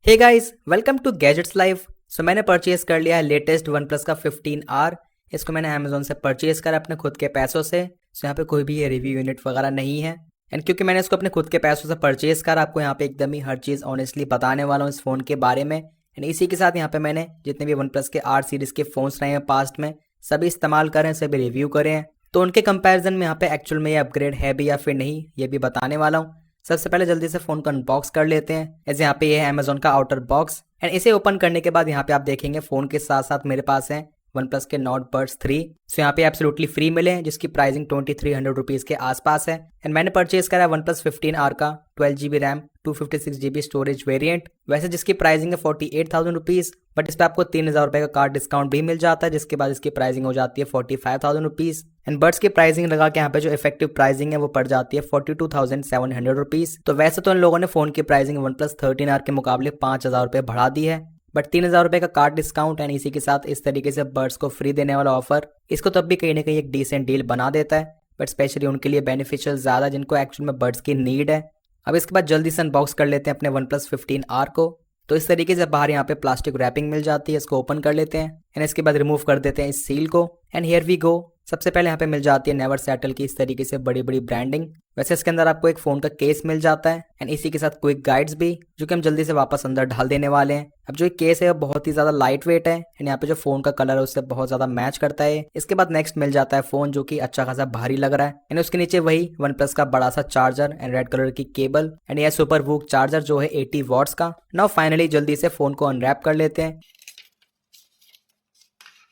Hey guys, welcome to gadgets live. So मैंने purchase कर लिया है लेटेस्ट वन प्लस का 15R। इसको मैंने अमेजोन से परचेज करा अपने खुद के पैसों से। सो यहाँ पे कोई भी रिव्यू यूनिट वगैरह नहीं है। एंड क्योंकि मैंने इसको अपने खुद के पैसों से परचेज करा, आपको यहाँ पे एकदम ही हर चीज़ ऑनेस्टली बताने वाला हूँ इस फ़ोन के बारे में। एंड इसी के साथ यहाँ पे मैंने जितने भी वन प्लस के आर सीरीज़ के फ़ोन्स रहे हैं पास्ट में, सभी इस्तेमाल करें, सभी रिव्यू करें हैं। तो उनके कंपैरिजन में यहाँ पे एक्चुअल में ये अपग्रेड है भी या फिर नहीं, ये भी बताने वाला हूँ। सबसे पहले जल्दी से फोन को अनबॉक्स कर लेते हैं। ऐसे यहाँ पे ये है अमेजोन का आउटर बॉक्स। एंड इसे ओपन करने के बाद यहाँ पे आप देखेंगे फोन के साथ साथ मेरे पास है वन प्लस के नॉट बड्स 3। सो यहाँ पे एब्सोल्युटली फ्री मिले हैं, जिसकी प्राइसिंग 2300 रुपीज़ के आसपास है। एंड मैंने परचेज करा वन प्लस 15R का 12GB RAM 256GB storage variant, वैसे जिसकी प्राइसिंग है 48,000 रुपीज़। बट इस पर आपको 3,000 रुपये का कार्ड डिस्काउंट भी मिल जाता है, जिसके बाद इसकी प्राइसिंग हो जाती है 45,000 रुपीज़। एंड बड्स की प्राइसिंग लगा के यहाँ पे जो इफेक्टिव प्राइसिंग है वो पड़ जाती है 42,700 रुपीज़। तो वैसे तो इन लोगों ने फोन की प्राइसिंग वन प्लस 13R के मुकाबले 5,000 रुपये बढ़ा दी है, बट 3,000 रुपये का कार्ड डिस्काउंट एंड इसी के साथ इस तरीके से बर्ड्स को फ्री देने वाला ऑफर, इसको तब भी कहीं ना कहीं एक डिसेंट डील बना देता है। बट स्पेशली उनके लिए बेनिफिशियल ज़्यादा जिनको एक्चुअल में बर्ड्स की नीड है। अब इसके बाद जल्दी से अनबॉक्स कर लेते हैं अपने वन प्लस 15R को। तो इस तरीके से बाहर यहाँ पे प्लास्टिक रैपिंग मिल जाती है, इसको ओपन कर लेते हैं एंड इसके बाद रिमूव कर देते हैं इस सील को। And here we go. सबसे पहले यहाँ पे मिल जाती है नेवर सेटल की इस तरीके से बड़ी बड़ी ब्रांडिंग। वैसे इसके अंदर आपको एक फोन का केस मिल जाता है एंड इसी के साथ क्विक गाइड्स भी, जो कि हम जल्दी से वापस अंदर डाल देने वाले हैं। अब जो केस है वो बहुत ही ज्यादा लाइट वेट है एंड यहाँ पे जो फोन का कलर है उससे बहुत ज्यादा मैच करता है। इसके बाद नेक्स्ट मिल जाता है फोन, जो कि अच्छा खासा भारी लग रहा है। एंड उसके नीचे वही वन प्लस का बड़ा सा चार्जर एंड रेड कलर की केबल एंड यह सुपर वूक चार्जर जो है 80 वॉट्स का। नाउ फाइनली जल्दी से फोन को अनरैप कर लेते हैं।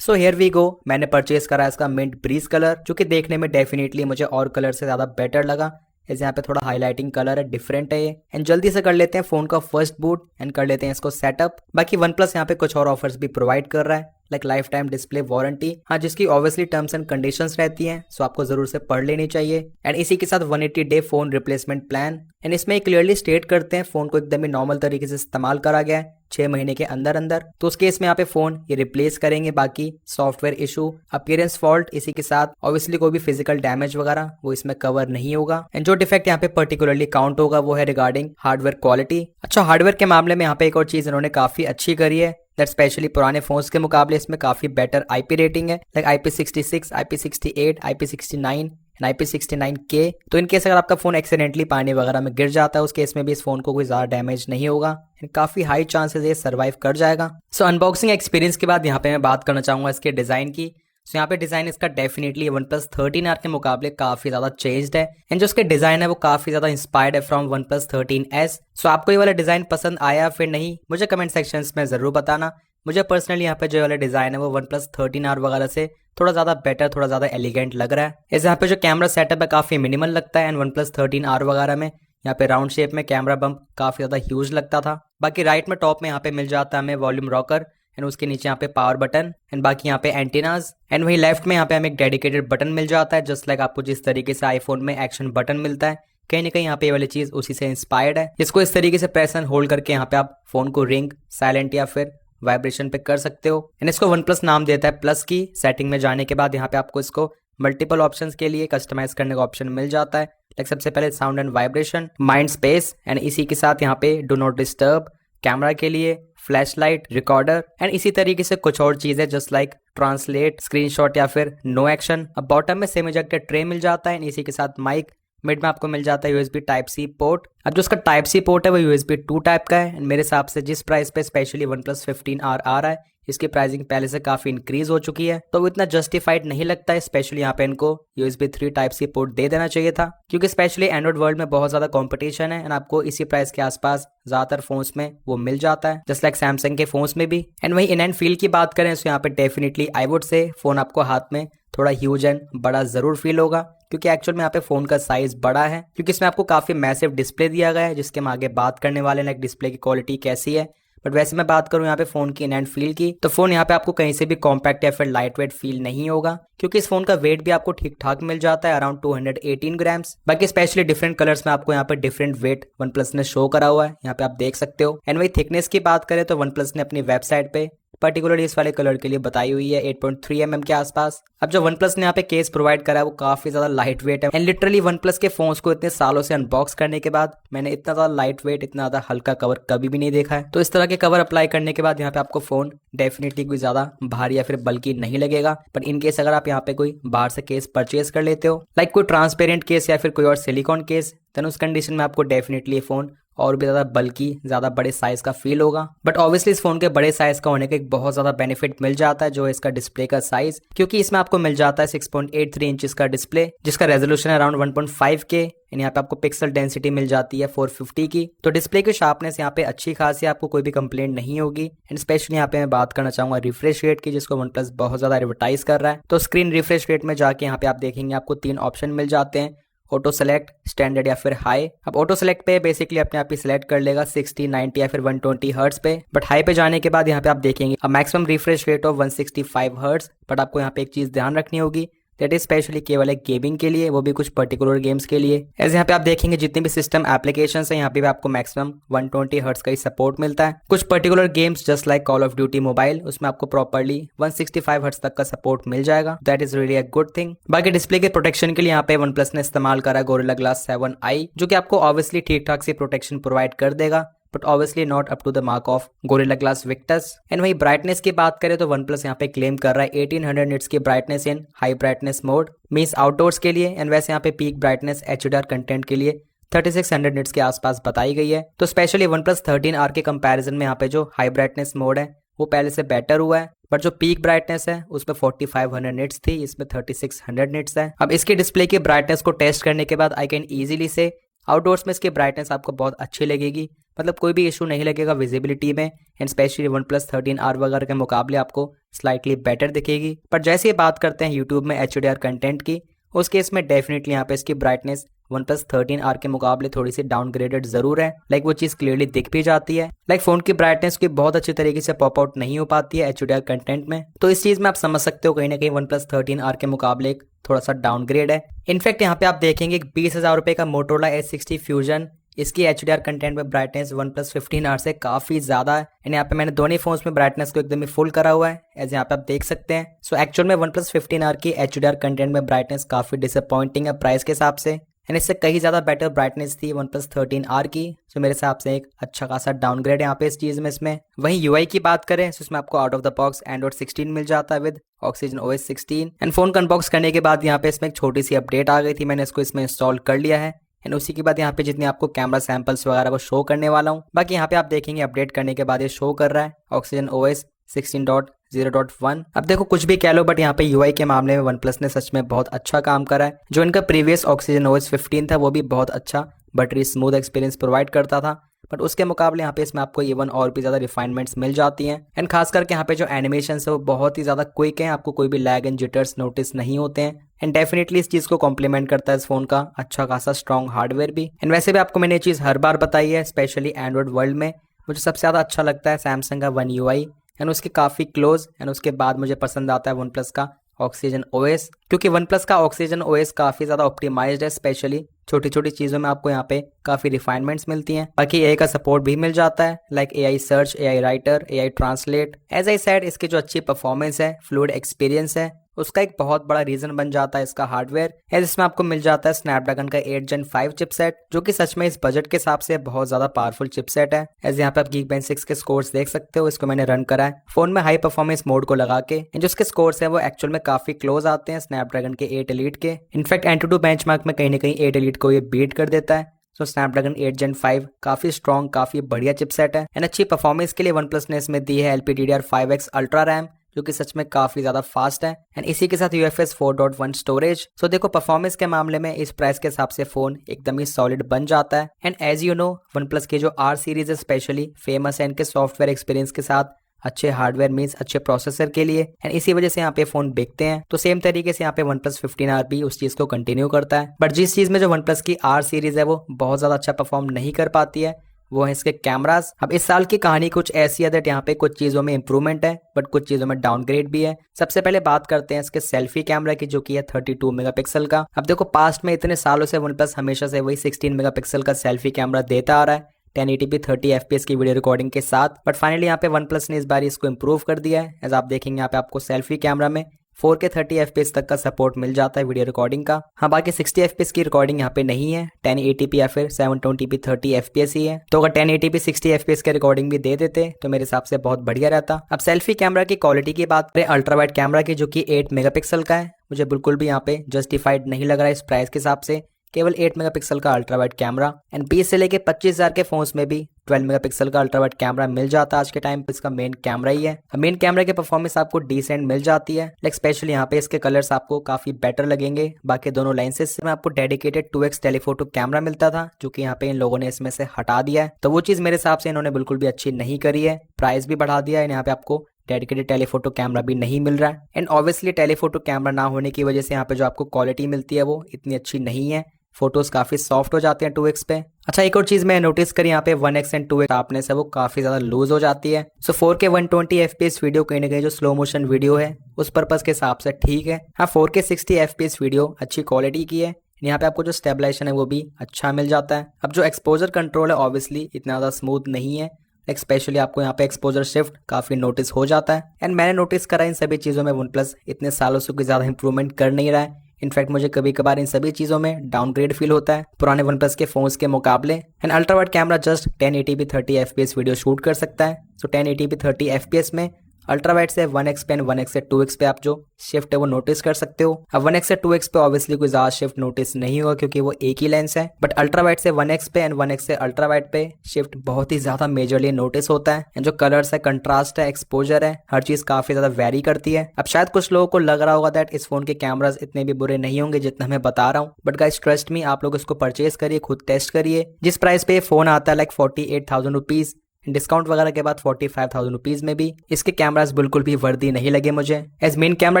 So here we go. मैंने परचेज करा इसका मिंट ब्रीज कलर, जो कि देखने में डेफिनेटली मुझे और कलर से ज्यादा बेटर लगा। इस यहाँ पे थोड़ा हाईलाइटिंग कलर है, डिफरेंट है ये। एंड जल्दी से कर लेते हैं फोन का फर्स्ट बूट एंड कर लेते हैं इसको सेटअप। बाकी वन प्लस यहाँ पे कुछ और ऑफर्स भी प्रोवाइड कर रहा है, like life time display warranty, हाँ, जिसकी ऑब्वियसली टर्म्स एंड कंडीशंस रहती हैं, सो आपको जरूर से पढ़ लेनी चाहिए। एंड इसी के साथ 180 day phone replacement plan. And इसमें क्लियरली स्टेट करते हैं फोन को एकदम ही नॉर्मल तरीके से इस्तेमाल करा गया है 6 महीने के अंदर अंदर। तो उस केस में यहाँ पे फोन ये रिप्लेस करेंगे। बाकी सॉफ्टवेयर इशू, अपीयरेंस फॉल्ट, इसी के साथ ऑब्वियसली कोई भी फिजिकल डैमेज वगैरह वो इसमें कवर नहीं होगा। एंड जो डिफेक्ट यहाँ पे पर्टिकुलरली काउंट होगा वो है रिगार्डिंग हार्डवेयर क्वालिटी। अच्छा, हार्डवेयर के मामले में यहाँ पे एक और चीज इन्होंने काफी अच्छी करी है, दैट स्पेशली पुराने फोन्स के मुकाबले इसमें काफी बेटर आईपी रेटिंग है, like IP66, IP68, IP69 and IP69K। तो इन केस अगर आपका फोन एक्सीडेंटली पानी वगैरह में गिर जाता है, उस केस में भी इस फोन को कोई ज्यादा डैमेज नहीं होगा एंड काफी हाई चांसेस ये सर्वाइव कर जाएगा। सो अनबॉक्सिंग एक्सपीरियंस के बाद यहाँ पे मैं बात करना चाहूंगा इसके डिजाइन की। सो यहाँ पे डिजाइन इसका डेफिनेटली वन प्लस 13R के मुकाबले काफी ज्यादा चेंज्ड है एंड जो इसके डिजाइन है वो काफी ज्यादा इंस्पायर्ड है फ्रॉम वन प्लस 13S। सो आपको ये वाला डिजाइन पसंद आया फिर नहीं, मुझे कमेंट सेक्शन में जरूर बताना। मुझे पर्सनली यहाँ पे जो वाला डिजाइन है वो वन प्लस 13R वगैरह से थोड़ा ज्यादा बेटर, थोड़ा ज्यादा एलिगेंट लग रहा है। इस यहाँ पे जो कैमरा सेटअप है काफी मिनिमल लगता है एंड वन प्लस 13R वगैरह में यहाँ पे राउंड शेप में कैमरा बम्प काफी ज्यादा ह्यूज लगता था। बाकी राइट में टॉप में यहाँ पे मिल जाता है हमें वॉल्यूम रॉकर एंड उसके नीचे यहाँ पे पावर बटन एंड बाकी यहाँ पे एंटीनाज। एंड वही लेफ्ट में यहाँ पे हमें एक डेडिकेटेड बटन मिल जाता है, जस्ट लाइक आपको जिस तरीके से आईफोन में एक्शन बटन मिलता है, कहीं ना कहीं यहाँ पे ये वाली चीज उसी से इंस्पायर्ड है, जिसको इस तरीके से प्रेस एंड होल्ड करके यहाँ पे आप फोन को रिंग, साइलेंट या फिर वाइब्रेशन पे कर सकते हो। एंड इसको वन प्लस नाम देता है प्लस की। सेटिंग में जाने के बाद यहाँ पे आपको इसको मल्टीपल ऑप्शंस के लिए कस्टमाइज करने का ऑप्शन मिल जाता है, लाइक सबसे पहले sound and vibration, mind space and इसी के साथ यहाँ पे डू नॉट डिस्टर्ब, कैमरा के लिए फ्लैश लाइट, रिकॉर्डर एंड इसी तरीके से कुछ और चीजें जस्ट लाइक ट्रांसलेट, स्क्रीनशॉट या फिर नो एक्शन। अब बॉटम में सेमी जैक का ट्रे मिल जाता है एंड इसी के साथ माइक, मिड में आपको मिल जाता है USB Type-C पोर्ट। अब जो उसका Type-C पोर्ट है वो USB 2 टाइप का है एंड मेरे हिसाब से जिस प्राइस पे स्पेशली वन प्लस 15R आ रहा है, इसकी प्राइसिंग पहले से काफी इंक्रीज हो चुकी है, तो वो इतना जस्टिफाइड नहीं लगता है। स्पेशली यहाँ पे इनको USB 3 Type-C पोर्ट दे देना चाहिए था, क्योंकि स्पेशली एंड्रॉइड वर्ल्ड में बहुत ज्यादा कंपटीशन है एंड आपको इसी प्राइस के आसपास ज्यादातर फोन्स में वो मिल जाता है, जस्ट लाइक सैमसंग के फोन्स में भी। एंड वही इन एंड फील की बात करें तो यहाँ पे definitely I would say phone आपको हाथ में थोड़ा ह्यूज एंड बड़ा जरूर फील होगा, क्योंकि एक्चुअल में यहाँ पे फोन का साइज बड़ा है, क्योंकि इसमें आपको काफी मैसिव डिस्प्ले दिया गया है, जिसके हम आगे बात करने वाले हैं लाइक डिस्प्ले की क्वालिटी कैसी है। बट वैसे मैं बात करूं यहाँ पे फोन की इन एंड फील की, तो फोन यहाँ पे आपको कहीं से भी कॉम्पैक्ट या फिर लाइट वेट फील नहीं होगा, क्योंकि इस फोन का वेट भी आपको ठीक ठाक मिल जाता है, अराउंड 218 ग्राम्स। बाकी स्पेशली डिफरेंट कलर्स में आपको यहाँ पे डिफरेंट वेट वन प्लस ने शो करा हुआ है, यहाँ पे आप देख सकते हो। एंड वही थिकनेस की बात करें तो वन प्लस ने अपनी वेबसाइट पे पर्टिकुलरली इस वाले कलर के लिए बताई हुई है 8.3 mm के आसपास। अब जो OnePlus ने यहाँ पे केस प्रोवाइड करा है वो काफी ज्यादा लाइट वेट है एंड लिटरली OnePlus के फोन्स को इतने सालों से अनबॉक्स करने के बाद मैंने इतना ज्यादा लाइट वेट, इतना ज्यादा हल्का कवर कभी भी नहीं देखा है। तो इस तरह के कवर अप्लाई करने के बाद यहाँ पे आपको फोन डेफिनेटली कोई ज्यादा भारी या फिर बल्कि नहीं लगेगा। बट इन केस अगर आप यहाँ पे कोई बाहर से केस परचेज कर लेते हो, लाइक कोई ट्रांसपेरेंट केस या फिर कोई और सिलिकॉन केस, देन उस कंडीशन में आपको डेफिनेटली ये फोन और भी ज्यादा बल्कि, ज्यादा बड़े साइज का फील होगा। बट ऑब्वियसली इस फोन के बड़े साइज का होने का एक बहुत ज्यादा बेनिफिट मिल जाता है, जो है इसका डिस्प्ले का साइज, क्योंकि इसमें आपको मिल जाता है 6.83 इंचेस का डिस्प्ले, जिसका रेजोल्यूशन है अराउंड 1.5K एंड यहाँ पे आपको पिक्सल डेंसिटी मिल जाती है 450 की। तो डिस्प्ले की शार्पनेस यहाँ पे अच्छी खासी, आपको कोई भी कंप्लेंट नहीं होगी। एंड स्पेशली यहाँ पे मैं बात करना चाहूंगा रिफ्रेश रेट की, जिसको OnePlus बहुत ज्यादा एडवर्टाइज कर रहा है। तो स्क्रीन रिफ्रेश रेट में जाके यहाँ पे आप देखेंगे आपको 3 ऑप्शन मिल जाते हैं, ऑटो सेलेक्ट, स्टैंडर्ड या फिर हाई। अब ऑटो सेलेक्ट पे बेसिकली अपने आप ही सिलेक्ट कर लेगा 60, 90 या फिर 120 हर्ट्ज पे। बट हाई पे जाने के बाद यहाँ पे आप देखेंगे maximum refresh rate of 165 hertz. But आपको यहाँ पे एक चीज ध्यान रखनी होगी, दैट इज स्पेशली केवल एक गेमिंग के लिए, वो भी कुछ पर्टिकुलर गेम्स के लिए। ऐसे यहाँ पे आप देखेंगे जितने भी सिस्टम एप्लीकेशंस हैं यहाँ पे भी आपको मैक्सिमम 120 हर्ट्ज का ही सपोर्ट मिलता है। कुछ particular games just like call of duty mobile, उसमें आपको प्रॉपर्ली 165 हर्ट्ज तक का सपोर्ट मिल जाएगा। That is really a good thing. बाकी डिस्प्ले के प्रोटेक्शन के लिए यहाँ पे OnePlus ने इस्तेमाल करा गोरिल्ला ग्लास 7i, जो कि आपको ऑब्वियसली ठीक ठाक से प्रोटेक्शन प्रोवाइड कर देगा, but obviously not up to the mark of Gorilla Glass Victus. And वही ब्राइटनेस की बात करें तो OnePlus यहाँ पे क्लेम कर रहा है 1800 निट्स की ब्राइटनेस इन high brightness mode, means outdoors के लिए। एंड वैसे यहाँ पे पीक ब्राइटनेस HDR कंटेंट के लिए 3600 निट्स के आसपास बताई गई है। तो स्पेशली OnePlus 13R के कंपैरिजन में यहाँ पे जो हाई ब्राइटनेस मोड है वो पहले से बेटर हुआ है, बट जो पीक ब्राइटनेस है उसमें 4500 निट्स थी, इसमें 3600 निट्स है। अब इसके डिस्प्ले की ब्राइटनेस को टेस्ट करने के बाद आई कैन इजीली से आउटडोर्स में इसकी ब्राइटनेस आपको बहुत अच्छी लगेगी, मतलब कोई भी इशू नहीं लगेगा विजिबिलिटी में। एंड स्पेशली OnePlus 13R वगैरह के मुकाबले आपको स्लाइटली बेटर दिखेगी। पर जैसे ही बात करते हैं यूट्यूब में HDR कंटेंट की, उस केस में डेफिनेटली यहाँ पे इसकी ब्राइटनेस OnePlus 13R के मुकाबले थोड़ी सी डाउनग्रेडेड जरूर है। लाइक वो चीज क्लियरली दिख भी जाती है, लाइक फोन की ब्राइटनेस की बहुत अच्छी तरीके से पॉप आउट नहीं हो पाती है HDR कंटेंट में। तो इस चीज में आप समझ सकते हो कहीं ना कहीं OnePlus 13R के मुकाबले एक थोड़ा सा डाउनग्रेड है। इनफैक्ट यहाँ पे आप देखेंगे 20,000 रुपए का Motorola H60 Fusion, इसकी HDR कंटेंट में ब्राइटनेस OnePlus 15R से काफी ज्यादा है। एंड यहाँ पे मैंने दोनों फोन्स में ब्राइटनेस को एकदम ही फुल करा हुआ है, एज यहाँ पे आप देख सकते हैं। सो एक्चुअल में OnePlus 15R की HDR कंटेंट में ब्राइटनेस काफी डिसअपॉइंटिंग है प्राइस के हिसाब से, एंड इससे कहीं ज्यादा बेटर ब्राइटनेस थी OnePlus 13R की। सो मेरे हिसाब से एक अच्छा खासा डाउनग्रेड है यहाँ पे इस चीज में। इसमें वहीं UI की बात करें तो इसमें आपको out of the box Android 16 मिल जाता है with Oxygen OS 16। And phone को अनबॉक्स करने के बाद यहाँ पे इसमें एक छोटी सी अपडेट आ गई थी, मैंने इसको इसमें इंस्टॉल कर लिया है। एंड उसी के बाद यहाँ पे जितने आपको कैमरा सैंपल्स वगैरह वो शो करने वाला हूँ। बाकी यहाँ पे आप देखेंगे अपडेट करने के बाद ये शो कर रहा है Oxygen OS 16.0.1। अब देखो कुछ भी कह लो, बट यहाँ पे UI के मामले में OnePlus ने सच में बहुत अच्छा काम करा है। जो इनका प्रीवियस Oxygen OS 15 था वो भी बहुत अच्छा बटरी स्मूथ एक्सपीरियंस प्रोवाइड करता था, बट उसके मुकाबले यहाँ पे इसमें आपको इवन और भी ज्यादा रिफाइनमेंट्स मिल जाती हैं। एंड खास करके यहाँ पे जो एनिमेशन है वो बहुत ही ज्यादा क्विक है, आपको कोई भी लैग एंड जिटर्स नोटिस नहीं होते हैं। एंड डेफिनेटली इस चीज को कॉम्प्लीमेंट करता है इस फोन का अच्छा खासा स्ट्रॉन्ग हार्डवेयर भी। एंड वैसे भी आपको मैंने ये चीज हर बार बताई है, स्पेशली एंड्रॉइड वर्ल्ड में मुझे सबसे ज्यादा अच्छा लगता है सैमसंग का One UI एंड उसके काफी क्लोज। एंड उसके बाद मुझे पसंद आता है OnePlus का Oxygen OS, क्योंकि OnePlus का Oxygen OS काफी ज्यादा ऑप्टिमाइज्ड है, स्पेशली छोटी छोटी चीजों में आपको यहाँ पे काफी रिफाइनमेंट्स मिलती हैं। बाकी AI का सपोर्ट भी मिल जाता है, like AI search, AI writer, AI translate. As I said, इसकी जो अच्छी परफॉर्मेंस है, फ्लूइड एक्सपीरियंस है, उसका एक बहुत बड़ा रीजन बन जाता है इसका हार्डवेयर है, जिसमें आपको मिल जाता है स्नैपड्रैगन का 8 Gen 5 चिपसेट, जो कि सच में इस बजट के हिसाब से बहुत ज्यादा पावरफुल चिपसेट है। एज यहाँ पे आप Geekbench 6 के स्कोर्स देख सकते हो, इसको मैंने रन करा है फोन में हाई परफॉर्मेंस मोड को लगा के। जो इसके स्कोर्स है वो एक्चुअल में काफी क्लोज आते हैं स्नैपड्रैगन के 8 Elite के। इनफैक्ट Antutu बेंचमार्क में कहीं ना कहीं 8 Elite को ये बीट कर देता है। सो स्नैपड्रैगन 8 Gen 5 काफी स्ट्रॉन्ग, काफी बढ़िया चिपसेट है। एंड अच्छी परफॉर्मेंस के लिए OnePlus ने इसमें दी है LPDDR5X अल्ट्रा रैम, जो कि सच में काफी ज्यादा फास्ट है। एंड इसी के साथ UFS 4.1 स्टोरेज। सो देखो परफॉर्मेंस के मामले में इस प्राइस के हिसाब से फोन एकदम ही सॉलिड बन जाता है। And as you know OnePlus के जो R सीरीज है स्पेशली फेमस है इनके सॉफ्टवेयर एक्सपीरियंस के साथ, अच्छे हार्डवेयर मींस अच्छे प्रोसेसर के लिए। एंड इसी वजह से यहाँ पे फोन बिकते हैं। तो सेम तरीके से यहाँ पे OnePlus 15R भी उस चीज को कंटिन्यू करता है। बट जिस चीज में जो OnePlus की R सीरीज है वो बहुत ज्यादा अच्छा परफॉर्म नहीं कर पाती है, वो है इसके कैमरास। अब इस साल की कहानी कुछ ऐसी है दैट यहाँ पे कुछ चीजों में इंप्रूवमेंट है, बट कुछ चीजों में डाउनग्रेड भी है। सबसे पहले बात करते हैं इसके सेल्फी कैमरा की, जो कि है 32 मेगापिक्सल का। अब देखो पास्ट में इतने सालों से OnePlus हमेशा से वही 16 मेगापिक्सल का सेल्फी कैमरा देता आ रहा है, 1080p 30 fps की वीडियो रिकॉर्डिंग के साथ। बट फाइनली यहाँ पे वन प्लस ने इस बार इसको इम्प्रूव कर दिया है। एज आप देखेंगे यहाँ पे आपको सेल्फी कैमरा में 4K 30 fps तक का सपोर्ट मिल जाता है वीडियो रिकॉर्डिंग का। हाँ, बाकी 60 fps की रिकॉर्डिंग यहाँ पे नहीं है, 1080p या फिर 720p 30 fps ही है। तो अगर 1080p 60 fps के रिकॉर्डिंग भी दे देते तो मेरे हिसाब से बहुत बढ़िया रहता। अब सेल्फी कैमरा की क्वालिटी की बात करें अल्ट्रा वाइड कैमरा की, जो कि 8 मेगापिक्सल का है, मुझे बिल्कुल भी यहाँ पे जस्टिफाइड नहीं लग रहा है इस प्राइस के हिसाब से। केवल 8 मेगापिक्सल का अल्ट्रा वाइड कैमरा एंड 20 से लेके 25,000 के फोन्स में भी 12 मेगापिक्सल का अल्ट्रा वाइड कैमरा मिल जाता है आज के टाइम पे। इसका मेन कैमरा ही है। मेन कैमरा की परफॉर्मेंस आपको डिसेंट मिल जाती है, लाइक स्पेशली यहाँ पे इसके कलर्स आपको काफी बेटर लगेंगे। बाकी दोनों लेंसेज में आपको डेडिकेटेड 2x टेलीफोटो कैमरा मिलता था, जो कि यहाँ पे इन लोगों ने इसमें से हटा दिया है। तो वो चीज मेरे हिसाब से इन्होंने बिल्कुल भी अच्छी नहीं करी है। प्राइस भी बढ़ा दिया है, यहाँ पे आपको डेडिकेटेड टेलीफोटो कैमरा भी नहीं मिल रहा है। एंड ऑब्वियसली टेलीफोटो कैमरा ना होने की वजह से यहाँ पे जो आपको क्वालिटी मिलती है वो इतनी अच्छी नहीं है। फोटोज काफी सॉफ्ट हो जाते हैं 2x पे। अच्छा, एक और चीज मैं नोटिस करी यहाँ पे 1x एंड 2x शार्पनेस है वो काफी ज्यादा लूज हो जाती है। सो 4K 120 fps वीडियो कहीं ना कहीं जो स्लो मोशन वीडियो है उस पर्पज के हिसाब से ठीक है। हाँ, 4K 60 fps वीडियो अच्छी क्वालिटी की है। यहाँ पे आपको जो स्टेबलाइजेशन है वो भी अच्छा मिल जाता है। अब जो एक्सपोजर कंट्रोल है ऑब्वियसली इतना ज्यादा स्मूथ नहीं है, स्पेशली आपको यहाँ पे एक्सपोजर शिफ्ट काफी नोटिस हो जाता है। एंड मैंने नोटिस करा इन सभी चीजों में वन प्लस इतने सालों से कोई ज्यादा इंप्रूवमेंट कर नहीं रहा है। इनफैक्ट मुझे कभी कभार इन सभी चीजों में डाउनग्रेड फील होता है पुराने वन प्लस के फोन्स के मुकाबले। And ultra wide camera just 1080p 30 fps video shoot कर सकता है। सो 1080p 30 fps में अल्ट्रा वाइड से 1x पे एंड 1x से 2x पे आप जो शिफ्ट है वो नोटिस कर सकते हो। अब 1x से 2x पे ऑब्वियसली कोई ज्यादा शिफ्ट नोटिस नहीं होगा क्योंकि वो एक ही लेंस है। बट अल्ट्रा वाइड से 1x पे एंड 1x से अल्ट्रा वाइड पे शिफ्ट बहुत ही ज्यादा मेजरली नोटिस होता है। एंड जो कलर्स है, कंट्रास्ट है, एक्सपोजर है, हर चीज काफी ज्यादा वेरी करती है। अब शायद कुछ लोगों को लग रहा होगा दैट इस फोन के कैमराज इतने भी बुरे नहीं होंगे जितना मैं बता रहा हूँ। बट गाइस ट्रस्ट मी, आप लोग इसको परचेज करिए, खुद टेस्ट करिए। जिस प्राइस पे ये फोन आता है लाइक 48,000 रुपीज, डिस्काउंट वगैरह के बाद 45,000 रुपीज में भी इसके कैमरास बिल्कुल भी वर्दी नहीं लगे मुझे। एज मेन कैमरा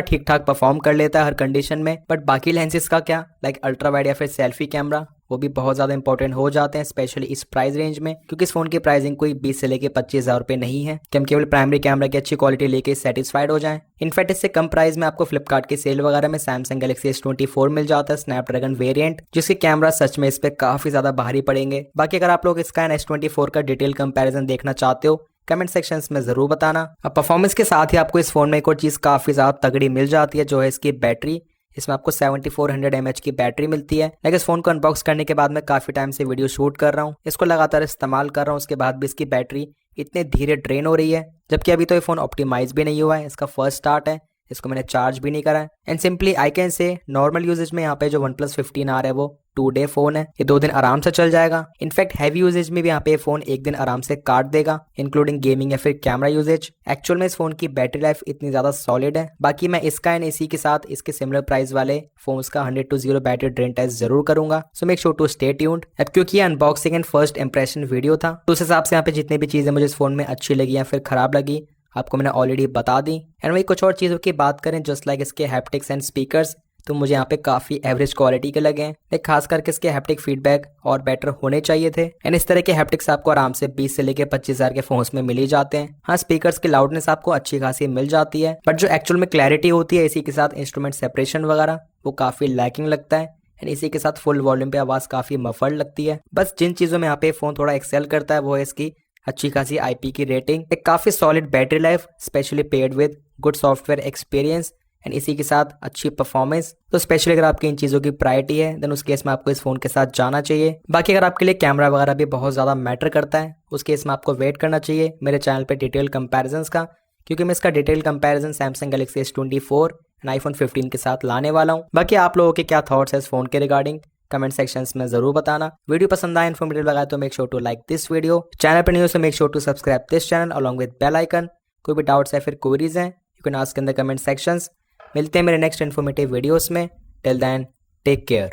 ठीक ठाक परफॉर्म कर लेता है हर कंडीशन में, बट बाकी लेंसेज का क्या, लाइक अल्ट्रा वाइड या फिर सेल्फी कैमरा, वो भी बहुत ज्यादा इंपॉर्टेंट हो जाते हैं स्पेशली इस प्राइस रेंज में। क्योंकि इस फोन की प्राइसिंग कोई 20 से लेके 25,000 रुपए नहीं है कि हम केवल प्राइमरी कैमरा की अच्छी क्वालिटी लेके सेटिस्फाइड हो जाएं। इनफैक्ट इससे कम प्राइस में आपको फ्लिपकार्ट की सेल वगैरह में सैमसंग गैलेक्सी S24 मिल जाता है स्नैपड्रैगन वेरिएंट, जिसके कैमरा सच में इस पे काफी ज्यादा भारी पड़ेंगे। बाकी अगर आप लोग इसका S24 का डिटेल कंपैरिजन देखना चाहते हो कमेंट सेक्शंस में जरूर बताना। अब परफॉर्मेंस के साथ ही आपको इस फोन में एक और चीज काफी ज्यादा तगड़ी मिल जाती है, जो है इसकी बैटरी। इसमें आपको 7400 mAh की बैटरी मिलती है। लेकिन इस फोन को अनबॉक्स करने के बाद मैं काफी टाइम से वीडियो शूट कर रहा हूँ, इसको लगातार इस्तेमाल कर रहा हूँ, उसके बाद भी इसकी बैटरी इतने धीरे ड्रेन हो रही है, जबकि अभी तो ये फोन ऑप्टिमाइज भी नहीं हुआ है, इसका फर्स्ट स्टार्ट है, इसको मैंने चार्ज भी नहीं करा है। And simply I can say normal usages में यहाँ पे जो OnePlus 15R है वो 2 डे फोन है, ये 2 दिन आराम से चल जाएगा। इनफैक्ट हैवी यूजेज में भी यहाँ पे ये फोन 1 दिन आराम से काट देगा, इंक्लूडिंग गेमिंग या फिर कैमरा यूजेज। एक्चुअल में इस फोन की बैटरी लाइफ इतनी ज्यादा सॉलिड है। बाकी मैं इसका एंड इसी के साथ इसके सिमिलर प्राइस वाले फोन्स का 100 to 0 बैटरी ड्रेन टेस्ट जरूर करूंगा। So make sure to stay tuned. अब क्योंकि ये unboxing and first impression video था, तो उस हिसाब से यहाँ पे जितनी भी चीजें मुझे इस फोन में अच्छी लगी या फिर खराब लगी आपको मैंने ऑलरेडी बता दी। एंड वही कुछ और चीज़ों की बात करें जस्ट लाइक इसके हैप्टिक्स एंड स्पीकर्स, तो मुझे यहाँ पे काफ़ी एवरेज क्वालिटी के लगे हैं। लेकिन खास करके इसके हैप्टिक फीडबैक और बेटर होने चाहिए थे। एंड इस तरह के हैप्टिक्स आपको आराम से 20 से लेके 25,000 के फोन्स में मिल ही जाते हैं। हाँ, स्पीकर्स की लाउडनेस आपको अच्छी खासी मिल जाती है, बट जो एक्चुअल में क्लैरिटी होती है इसी के साथ इंस्ट्रूमेंट सेपरेशन वगैरह वो काफ़ी लैकिंग लगता है। एंड इसी के साथ फुल वॉल्यूम पे आवाज़ काफ़ी मफल्ड लगती है। बस जिन चीज़ों में यहाँ पे फ़ोन थोड़ा एक्सेल करता है वो है इसकी अच्छी खासी IP की रेटिंग, एक काफ़ी solid battery life specially paid with good software experience, and इसी के साथ अच्छी परफॉर्मेंस। तो स्पेशली अगर आपकी इन चीज़ों की प्रायोरिटी है देन उस केस में आपको इस फोन के साथ जाना चाहिए। बाकी अगर आपके लिए कैमरा वगैरह भी बहुत ज़्यादा मैटर करता है उस केस में आपको वेट करना चाहिए मेरे चैनल पे डिटेल कंपैरिजंस का, क्योंकि मैं इसका detail comparison Samsung Galaxy S24 and iPhone 15 के साथ लाने वाला हूँ। बाकी आप लोगों के क्या थॉट्स है इस फोन के रिगार्डिंग कमेंट सेक्शंस में जरूर बताना। वीडियो पसंद आए, इन्फॉर्मेटिव लगा तो make sure to like this video. Channel पर न्यू तो make sure to subscribe this channel along with bell icon. कोई भी डाउट्स है फिर क्वेरीज हैं you can ask in the comment sections. मिलते हैं मेरे नेक्स्ट इन्फॉर्मेटिव वीडियोस में। Till then take care.